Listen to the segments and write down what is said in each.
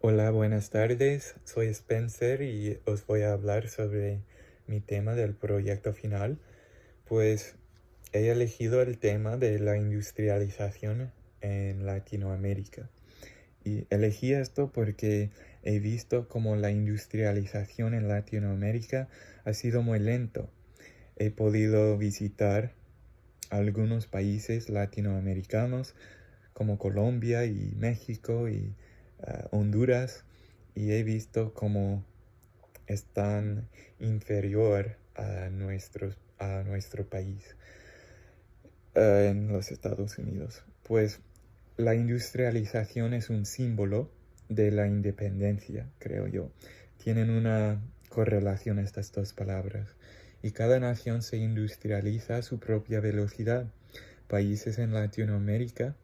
Hola, buenas tardes. Soy Spencer y os voy a hablar sobre mi tema del proyecto final. Pues he elegido el tema de la industrialización en Latinoamérica. Y elegí esto porque he visto como la industrialización en Latinoamérica ha sido muy lento. He podido visitar algunos países latinoamericanos como Colombia y México y Honduras, y he visto cómo están inferior a nuestro país en los Estados Unidos. Pues la industrialización es un símbolo de la independencia, creo yo. Tienen una correlación estas dos palabras. Y cada nación se industrializa a su propia velocidad. Países en Latinoamérica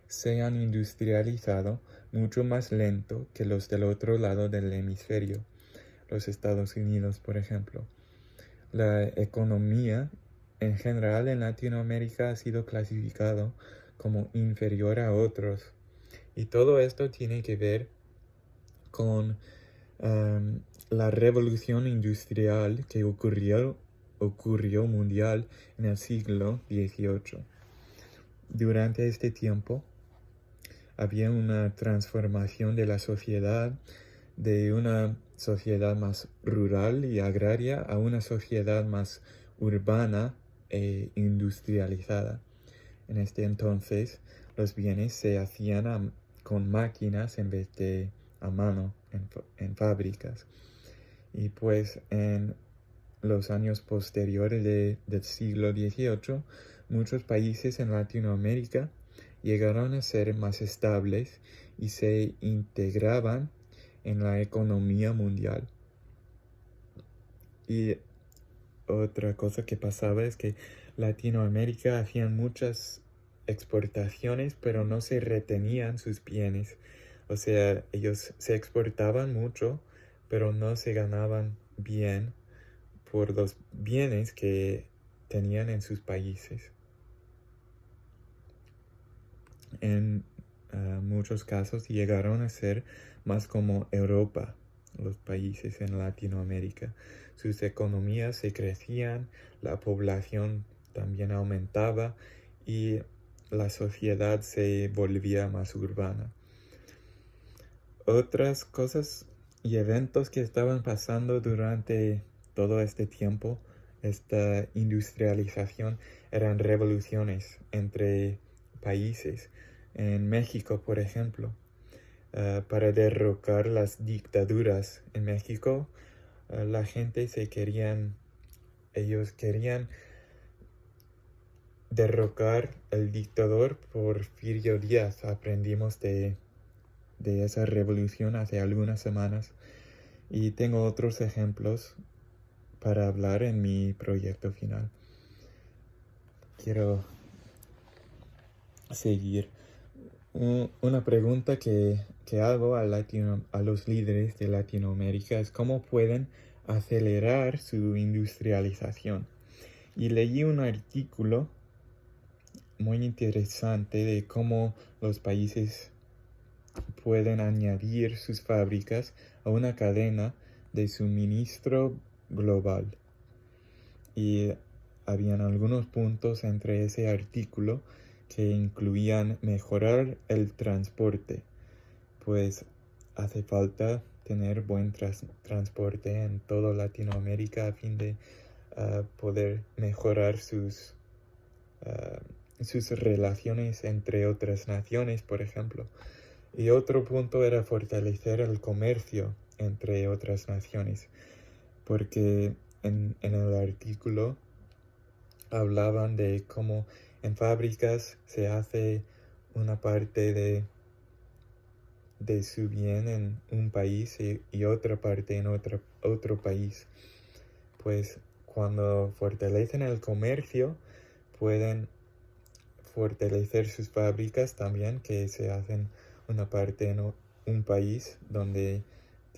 se han industrializado mucho más lento que los del otro lado del hemisferio, los Estados Unidos, por ejemplo. La economía en general en Latinoamérica ha sido clasificado como inferior a otros. Y todo esto tiene que ver con la revolución industrial que ocurrió mundial en el siglo XVIII. Durante este tiempo había una transformación de la sociedad, de una sociedad más rural y agraria a una sociedad más urbana e industrializada. En este entonces, los bienes se hacían con máquinas en vez de a mano en fábricas. Y pues en los años posteriores del siglo XVIII, muchos países en Latinoamérica llegaron a ser más estables y se integraban en la economía mundial. Y otra cosa que pasaba es que Latinoamérica hacían muchas exportaciones, pero no se retenían sus bienes. O sea, ellos se exportaban mucho, pero no se ganaban bien por los bienes que tenían en sus países. En muchos casos llegaron a ser más como Europa, los países en Latinoamérica. Sus economías se crecían, la población también aumentaba y la sociedad se volvía más urbana. Otras cosas y eventos que estaban pasando durante todo este tiempo, esta industrialización, eran revoluciones entre países. En México, por ejemplo, para derrocar las dictaduras en México, la gente ellos querían derrocar al dictador Porfirio Díaz. Aprendimos de esa revolución hace algunas semanas y tengo otros ejemplos para hablar en mi proyecto final. Quiero seguir. Una pregunta que hago a los líderes de Latinoamérica es cómo pueden acelerar su industrialización. Y leí un artículo muy interesante de cómo los países pueden añadir sus fábricas a una cadena de suministro global. Y habían algunos puntos entre ese artículo que incluían mejorar el transporte, pues hace falta tener buen transporte en toda Latinoamérica a fin de poder mejorar sus relaciones entre otras naciones, por ejemplo. Y otro punto era fortalecer el comercio entre otras naciones, porque en el artículo hablaban de cómo en fábricas se hace una parte de su bien en un país y otra parte en otro país. Pues cuando fortalecen el comercio, pueden fortalecer sus fábricas también, que se hacen una parte en un país donde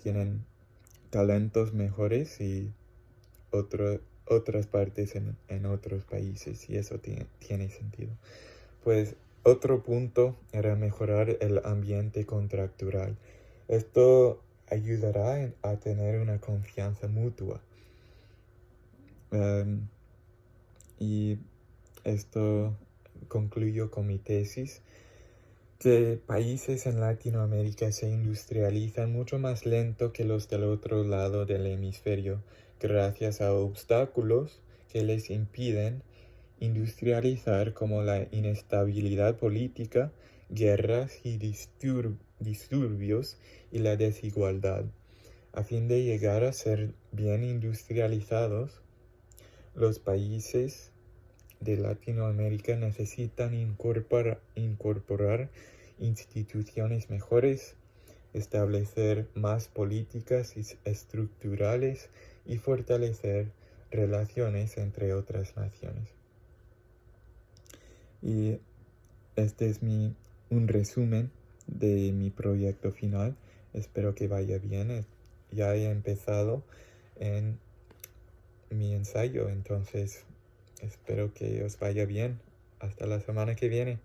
tienen talentos mejores y otras partes en otros países, y eso tiene sentido. Pues otro punto era mejorar el ambiente contractual. Esto ayudará a tener una confianza mutua. Y esto concluyo con mi tesis, que países en Latinoamérica se industrializan mucho más lento que los del otro lado del hemisferio, gracias a obstáculos que les impiden industrializar, como la inestabilidad política, guerras y disturbios y la desigualdad. A fin de llegar a ser bien industrializados, los países de Latinoamérica necesitan incorporar instituciones mejores, establecer más políticas estructurales y fortalecer relaciones entre otras naciones. Y este es un resumen de mi proyecto final. Espero que vaya bien. Ya he empezado en mi ensayo, entonces espero que os vaya bien. Hasta la semana que viene.